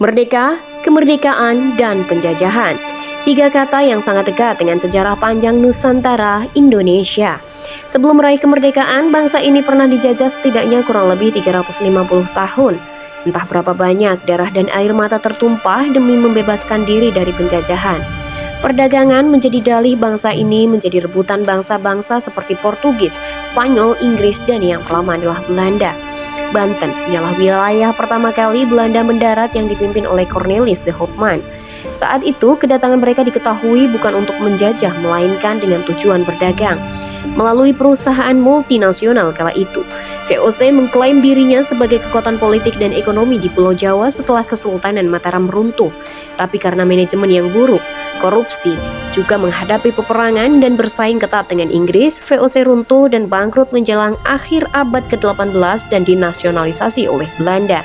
Merdeka, kemerdekaan, dan penjajahan. Tiga kata yang sangat dekat dengan sejarah panjang Nusantara Indonesia. Sebelum meraih kemerdekaan, bangsa ini pernah dijajah setidaknya kurang lebih 350 tahun. Entah berapa banyak darah dan air mata tertumpah demi membebaskan diri dari penjajahan. Perdagangan menjadi dalih bangsa ini menjadi rebutan bangsa-bangsa seperti Portugis, Spanyol, Inggris, dan yang terlama adalah Belanda. Banten ialah wilayah pertama kali Belanda mendarat yang dipimpin oleh Cornelis de Houtman. Saat itu, kedatangan mereka diketahui bukan untuk menjajah, melainkan dengan tujuan berdagang. Melalui perusahaan multinasional kala itu, VOC mengklaim dirinya sebagai kekuatan politik dan ekonomi di Pulau Jawa setelah Kesultanan Mataram runtuh. Tapi karena manajemen yang buruk, korupsi, juga menghadapi peperangan dan bersaing ketat dengan Inggris, VOC runtuh dan bangkrut menjelang akhir abad ke-18 dan dinasionalisasi oleh Belanda.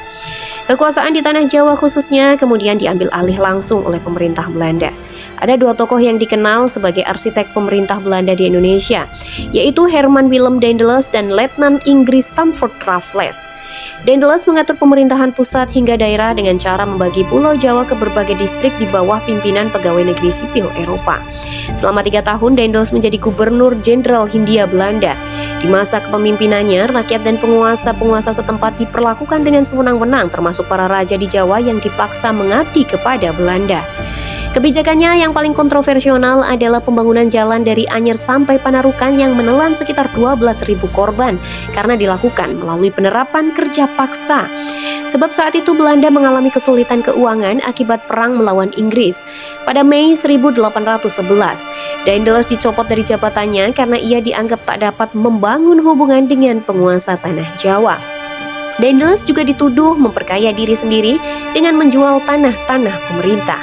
Kekuasaan di tanah Jawa khususnya kemudian diambil alih langsung oleh pemerintah Belanda. Ada dua tokoh yang dikenal sebagai arsitek pemerintah Belanda di Indonesia, yaitu Herman Willem Daendels dan Letnan Inggris Stamford Raffles. Daendels mengatur pemerintahan pusat hingga daerah dengan cara membagi Pulau Jawa ke berbagai distrik di bawah pimpinan pegawai negeri sipil Eropa. Selama 3 tahun, Daendels menjadi gubernur jenderal Hindia Belanda. Di masa kepemimpinannya, rakyat dan penguasa-penguasa setempat diperlakukan dengan sewenang-wenang, termasuk para raja di Jawa yang dipaksa mengabdi kepada Belanda. Kebijakannya yang paling kontroversial adalah pembangunan jalan dari Anyer sampai Panarukan yang menelan sekitar 12.000 korban karena dilakukan melalui penerapan kerja paksa. Sebab saat itu Belanda mengalami kesulitan keuangan akibat perang melawan Inggris. Pada Mei 1811, Daendels dicopot dari jabatannya karena ia dianggap tak dapat membangun hubungan dengan penguasa tanah Jawa. Daendels juga dituduh memperkaya diri sendiri dengan menjual tanah-tanah pemerintah.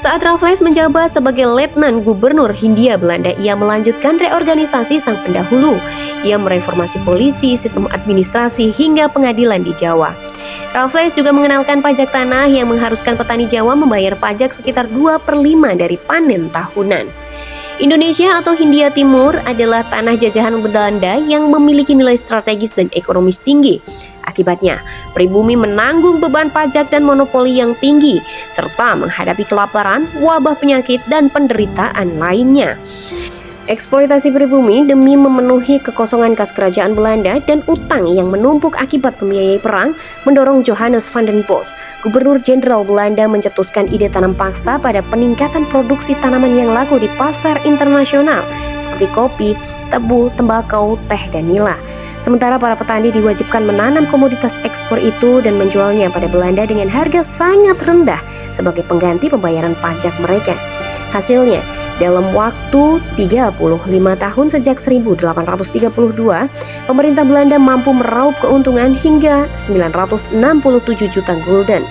Saat Raffles menjabat sebagai Letnan Gubernur Hindia Belanda, ia melanjutkan reorganisasi sang pendahulu. Ia mereformasi polisi, sistem administrasi, hingga pengadilan di Jawa. Raffles juga mengenalkan pajak tanah yang mengharuskan petani Jawa membayar pajak sekitar 2/5 dari panen tahunan. Indonesia atau Hindia Timur adalah tanah jajahan Belanda yang memiliki nilai strategis dan ekonomis tinggi. Akibatnya, pribumi menanggung beban pajak dan monopoli yang tinggi, serta menghadapi kelaparan, wabah penyakit, dan penderitaan lainnya. Eksploitasi pribumi demi memenuhi kekosongan kas kerajaan Belanda dan utang yang menumpuk akibat pembiayai perang mendorong Johannes van den Bos, Gubernur Jenderal Belanda, mencetuskan ide tanam paksa pada peningkatan produksi tanaman yang laku di pasar internasional seperti kopi, tebu, tembakau, teh, dan nila. Sementara para petani diwajibkan menanam komoditas ekspor itu dan menjualnya pada Belanda dengan harga sangat rendah sebagai pengganti pembayaran pajak mereka. Hasilnya, dalam waktu 35 tahun sejak 1832, pemerintah Belanda mampu meraup keuntungan hingga 967 juta gulden.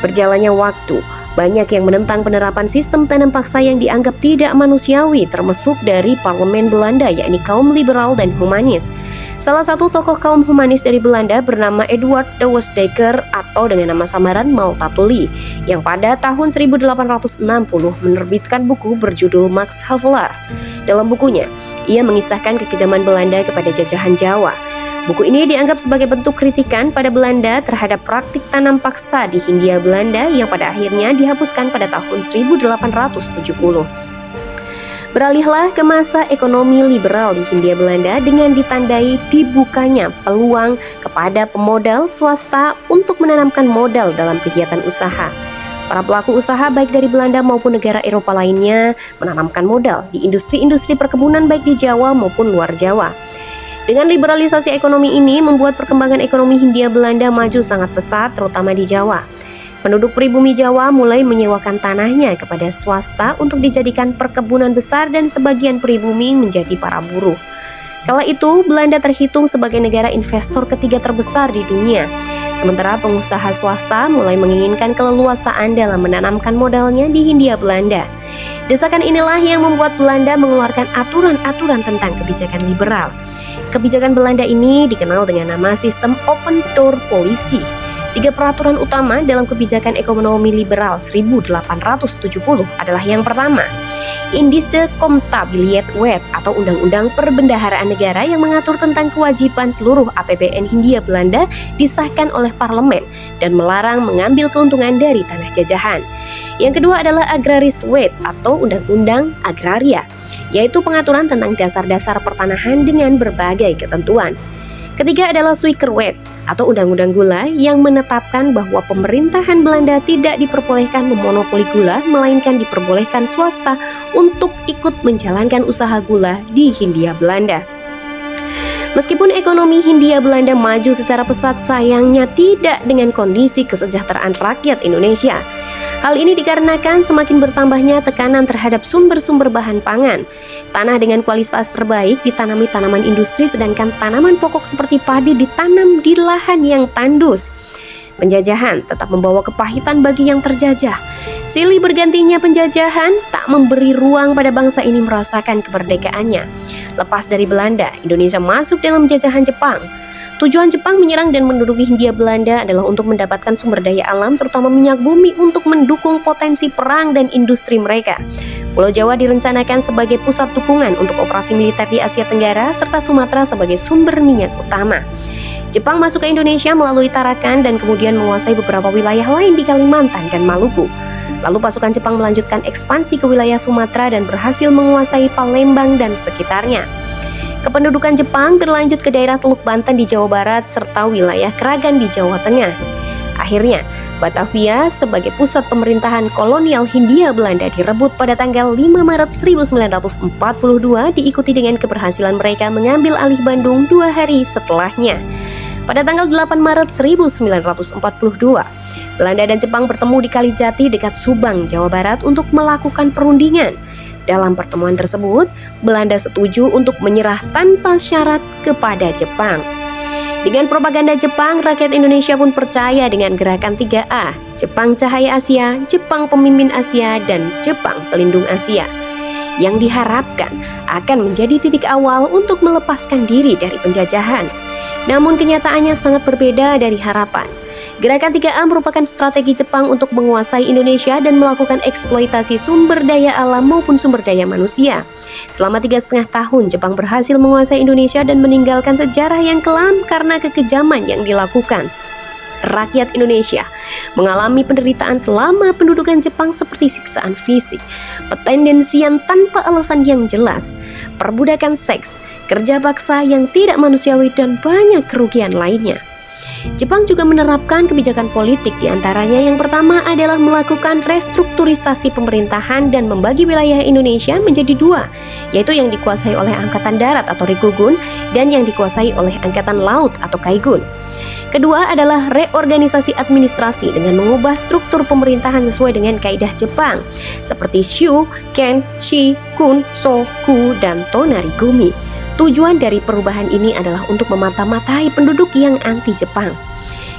Berjalannya waktu, banyak yang menentang penerapan sistem tanam paksa yang dianggap tidak manusiawi, termasuk dari parlemen Belanda, yakni kaum liberal dan humanis. Salah satu tokoh kaum humanis dari Belanda bernama Eduard de Westdekker atau dengan nama samaran Multatuli, yang pada tahun 1860 menerbitkan buku berjudul Max Havelaar. Dalam bukunya, ia mengisahkan kekejaman Belanda kepada jajahan Jawa. Buku ini dianggap sebagai bentuk kritikan pada Belanda terhadap praktik tanam paksa di Hindia Belanda yang pada akhirnya dihapuskan pada tahun 1870. Beralihlah ke masa ekonomi liberal di Hindia Belanda dengan ditandai dibukanya peluang kepada pemodal swasta untuk menanamkan modal dalam kegiatan usaha. Para pelaku usaha baik dari Belanda maupun negara Eropa lainnya menanamkan modal di industri-industri perkebunan baik di Jawa maupun luar Jawa. Dengan liberalisasi ekonomi ini membuat perkembangan ekonomi Hindia Belanda maju sangat pesat, terutama di Jawa. Penduduk pribumi Jawa mulai menyewakan tanahnya kepada swasta untuk dijadikan perkebunan besar dan sebagian pribumi menjadi para buruh. Kala itu, Belanda terhitung sebagai negara investor ketiga terbesar di dunia. Sementara pengusaha swasta mulai menginginkan keleluasaan dalam menanamkan modalnya di Hindia Belanda. Desakan inilah yang membuat Belanda mengeluarkan aturan-aturan tentang kebijakan liberal. Kebijakan Belanda ini dikenal dengan nama sistem open door policy. Tiga peraturan utama dalam kebijakan ekonomi liberal 1870 adalah yang pertama, Indische Contabiliteit atau Undang-Undang Perbendaharaan Negara yang mengatur tentang kewajiban seluruh APBN Hindia Belanda disahkan oleh parlemen dan melarang mengambil keuntungan dari tanah jajahan. Yang kedua adalah Agrariswet atau Undang-Undang Agraria, yaitu pengaturan tentang dasar-dasar pertanahan dengan berbagai ketentuan. Ketiga adalah Suikerwet atau Undang-Undang Gula yang menetapkan bahwa pemerintahan Belanda tidak diperbolehkan memonopoli gula, melainkan diperbolehkan swasta untuk ikut menjalankan usaha gula di Hindia Belanda. Meskipun ekonomi Hindia Belanda maju secara pesat, sayangnya tidak dengan kondisi kesejahteraan rakyat Indonesia. Hal ini dikarenakan semakin bertambahnya tekanan terhadap sumber-sumber bahan pangan. Tanah dengan kualitas terbaik ditanami tanaman industri, sedangkan tanaman pokok seperti padi ditanam di lahan yang tandus. Penjajahan tetap membawa kepahitan bagi yang terjajah. Silih bergantinya penjajahan tak memberi ruang pada bangsa ini merasakan kemerdekaannya. Lepas dari Belanda, Indonesia masuk dalam jajahan Jepang. Tujuan Jepang menyerang dan menduduki Hindia Belanda adalah untuk mendapatkan sumber daya alam, terutama minyak bumi, untuk mendukung potensi perang dan industri mereka. Pulau Jawa direncanakan sebagai pusat dukungan untuk operasi militer di Asia Tenggara, serta Sumatera sebagai sumber minyak utama. Jepang masuk ke Indonesia melalui Tarakan dan kemudian menguasai beberapa wilayah lain di Kalimantan dan Maluku. Lalu pasukan Jepang melanjutkan ekspansi ke wilayah Sumatera dan berhasil menguasai Palembang dan sekitarnya. Kependudukan Jepang berlanjut ke daerah Teluk Banten di Jawa Barat serta wilayah Kragan di Jawa Tengah. Akhirnya, Batavia sebagai pusat pemerintahan kolonial Hindia Belanda direbut pada tanggal 5 Maret 1942, diikuti dengan keberhasilan mereka mengambil alih Bandung 2 hari setelahnya. Pada tanggal 8 Maret 1942, Belanda dan Jepang bertemu di Kalijati dekat Subang, Jawa Barat untuk melakukan perundingan. Dalam pertemuan tersebut, Belanda setuju untuk menyerah tanpa syarat kepada Jepang. Dengan propaganda Jepang, rakyat Indonesia pun percaya dengan gerakan 3A, Jepang Cahaya Asia, Jepang Pemimpin Asia, dan Jepang Pelindung Asia, yang diharapkan akan menjadi titik awal untuk melepaskan diri dari penjajahan. Namun kenyataannya sangat berbeda dari harapan. Gerakan 3A merupakan strategi Jepang untuk menguasai Indonesia dan melakukan eksploitasi sumber daya alam maupun sumber daya manusia. Selama 3,5 tahun, Jepang berhasil menguasai Indonesia dan meninggalkan sejarah yang kelam karena kekejaman yang dilakukan. Rakyat Indonesia mengalami penderitaan selama pendudukan Jepang seperti siksaan fisik, petendensian tanpa alasan yang jelas, perbudakan seks, kerja paksa yang tidak manusiawi, dan banyak kerugian lainnya. Jepang juga menerapkan kebijakan politik, diantaranya yang pertama adalah melakukan restrukturisasi pemerintahan dan membagi wilayah Indonesia menjadi dua, yaitu yang dikuasai oleh Angkatan Darat atau Rikugun dan yang dikuasai oleh Angkatan Laut atau Kaigun. Kedua adalah reorganisasi administrasi dengan mengubah struktur pemerintahan sesuai dengan kaidah Jepang, seperti Shu, Ken, Shi, Kun, So, Ku, dan Tonarigumi. Tujuan dari perubahan ini adalah untuk memata-matai penduduk yang anti-Jepang.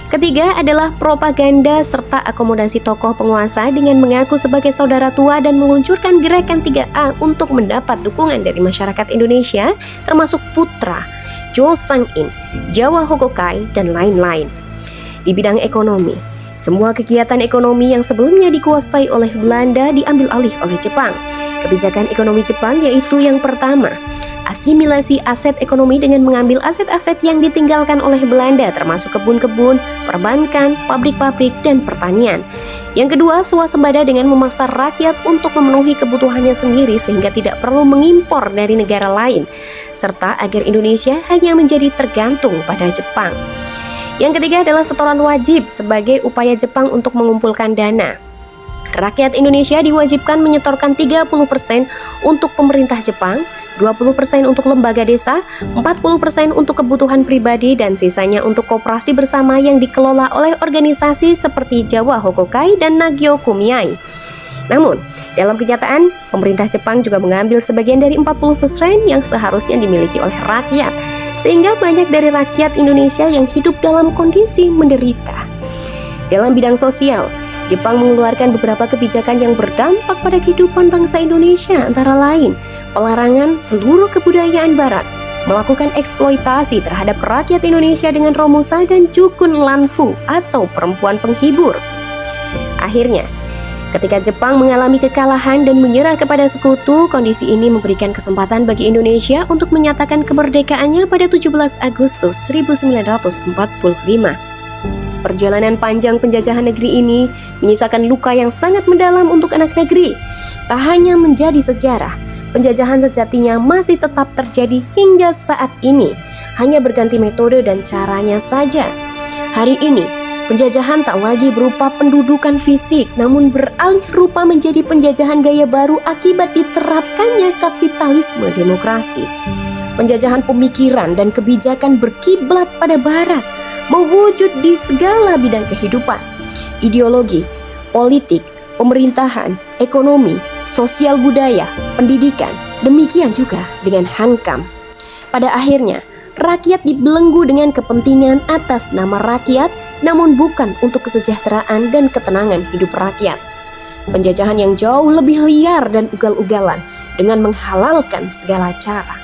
Ketiga adalah propaganda serta akomodasi tokoh penguasa dengan mengaku sebagai saudara tua dan meluncurkan gerakan 3A untuk mendapat dukungan dari masyarakat Indonesia, termasuk putra, Jo Sang-in, Jawa Hokokai, dan lain-lain. Di bidang ekonomi, semua kegiatan ekonomi yang sebelumnya dikuasai oleh Belanda diambil alih oleh Jepang. Kebijakan ekonomi Jepang yaitu yang pertama, asimilasi aset ekonomi dengan mengambil aset-aset yang ditinggalkan oleh Belanda, termasuk kebun-kebun, perbankan, pabrik-pabrik, dan pertanian. Yang kedua, swasembada dengan memaksa rakyat untuk memenuhi kebutuhannya sendiri sehingga tidak perlu mengimpor dari negara lain, serta agar Indonesia hanya menjadi tergantung pada Jepang. Yang ketiga adalah setoran wajib sebagai upaya Jepang untuk mengumpulkan dana. Rakyat Indonesia diwajibkan menyetorkan 30% untuk pemerintah Jepang, 20% untuk lembaga desa, 40% untuk kebutuhan pribadi, dan sisanya untuk koperasi bersama yang dikelola oleh organisasi seperti Jawa Hokokai dan Nagyo Kumiai. Namun, dalam kenyataan, pemerintah Jepang juga mengambil sebagian dari 40% yang seharusnya dimiliki oleh rakyat, sehingga banyak dari rakyat Indonesia yang hidup dalam kondisi menderita. Dalam bidang sosial, Jepang mengeluarkan beberapa kebijakan yang berdampak pada kehidupan bangsa Indonesia, antara lain pelarangan seluruh kebudayaan Barat, melakukan eksploitasi terhadap rakyat Indonesia dengan Romusa dan Jukun Lanfu atau perempuan penghibur. Akhirnya, ketika Jepang mengalami kekalahan dan menyerah kepada sekutu, kondisi ini memberikan kesempatan bagi Indonesia untuk menyatakan kemerdekaannya pada 17 Agustus 1945. Perjalanan panjang penjajahan negeri ini menyisakan luka yang sangat mendalam untuk anak negeri. Tak hanya menjadi sejarah, penjajahan sejatinya masih tetap terjadi hingga saat ini, hanya berganti metode dan caranya saja. Hari ini, penjajahan tak lagi berupa pendudukan fisik, namun beralih rupa menjadi penjajahan gaya baru akibat diterapkannya kapitalisme demokrasi. Penjajahan pemikiran dan kebijakan berkiblat pada Barat, mewujud di segala bidang kehidupan, ideologi, politik, pemerintahan, ekonomi, sosial budaya, pendidikan, demikian juga dengan Hankam. Pada akhirnya, rakyat dibelenggu dengan kepentingan atas nama rakyat, namun bukan untuk kesejahteraan dan ketenangan hidup rakyat. Penjajahan yang jauh lebih liar dan ugal-ugalan dengan menghalalkan segala cara.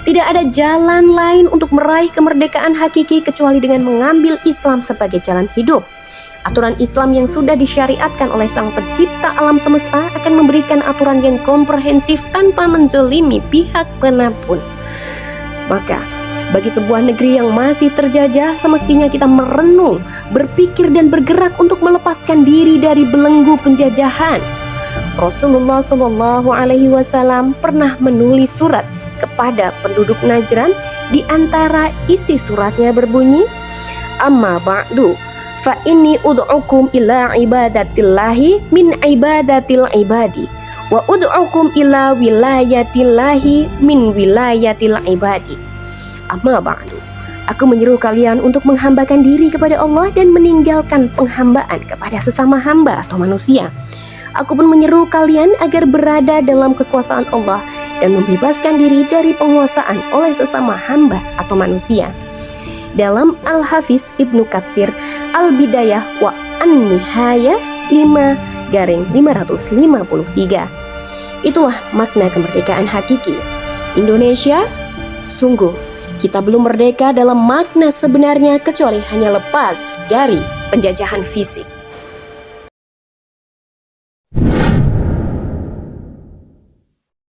Tidak ada jalan lain untuk meraih kemerdekaan hakiki kecuali dengan mengambil Islam sebagai jalan hidup. Aturan Islam yang sudah disyariatkan oleh Sang Pencipta alam semesta akan memberikan aturan yang komprehensif tanpa menzalimi pihak manapun. Maka, bagi sebuah negeri yang masih terjajah, semestinya kita merenung, berpikir dan bergerak untuk melepaskan diri dari belenggu penjajahan. Rasulullah SAW pernah menulis surat kepada penduduk Najran. Di antara isi suratnya berbunyi, "Amma ba'du, fa inni ud'ukum ila ibadatillahi min ibadatil ibadi, wa ud'ukum ila wilayatillahi min wilayatil ibadi." Amma ba'du, aku menyeru kalian untuk menghambakan diri kepada Allah dan meninggalkan penghambaan kepada sesama hamba atau manusia. Aku pun menyeru kalian agar berada dalam kekuasaan Allah dan membebaskan diri dari penguasaan oleh sesama hamba atau manusia. Dalam Al-Hafiz Ibnu Katsir Al-Bidayah wa An-Nihayah 5-553. Itulah makna kemerdekaan hakiki. Indonesia, sungguh kita belum merdeka dalam makna sebenarnya kecuali hanya lepas dari penjajahan fisik.